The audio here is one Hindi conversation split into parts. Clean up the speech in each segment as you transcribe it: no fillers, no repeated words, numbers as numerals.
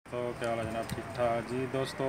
तो क्या हाल है जनाब, ठीक ठाक जी। दोस्तों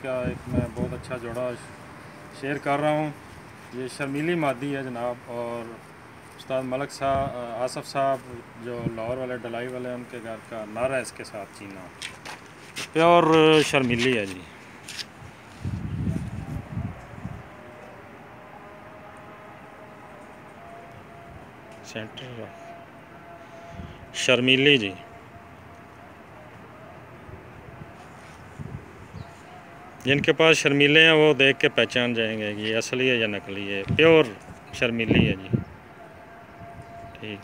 का एक मैं बहुत अच्छा जोड़ा शेयर कर रहा हूँ। ये शर्मीली मादी है जनाब, और उस्ताद मलक साहब आसफ़ साहब जो लाहौर वाले डलाई वाले हैं उनके घर का नर है इसके साथ चीना, प्योर शर्मीली है जी। सेंटर शर्मीली जी, जिनके पास शर्मीले हैं वो देख के पहचान जाएंगे कि ये असली है या नकली है। प्योर शर्मीली है जी। ठीक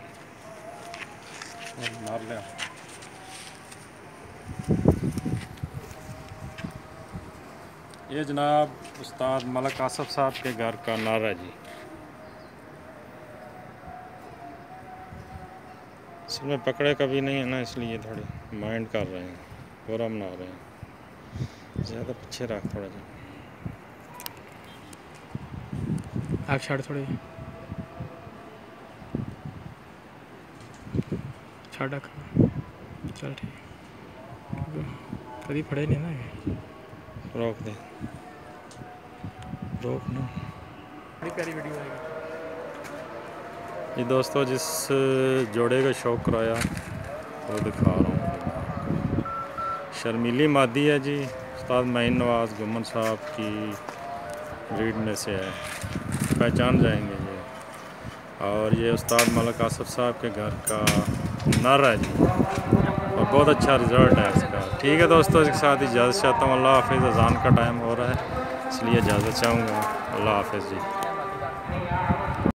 मार लिया। ये जनाब उस्ताद मलक आसफ़ साहब के घर का नर है जी। इसमें पकड़े कभी नहीं है ना, इसलिए थोड़ी माइंड कर रहे हैं, पूरा बना रहे हैं। ज़्यादा पीछे रख थोड़ा सा आप छाड़ थोड़ी छाड़ रख। चल ठीक, कभी फड़े नहीं ना, रोक दे, रोक ना। बड़ी प्यारी वीडियो आएगी। ये दोस्तों जिस जोड़े का शौक़ कराया वो दिखा रहा हूँ। शर्मीली मादी है जी, उस्ताद माइन नवाज़ गुमन साहब की ब्रीड में से है, पहचान जाएंगे ये। और ये उस्ताद मलक आसफ़ साहब के घर का नर है जी, और बहुत अच्छा रिज़ल्ट है इसका। ठीक है दोस्तों, इसके साथ इजाज़त चाहता हूँ। अल्लाह हाफ़िज़। अज़ान का टाइम हो रहा है इसलिए इजाज़त चाहूँगा। अल्लाह हाफ़िज़ जी।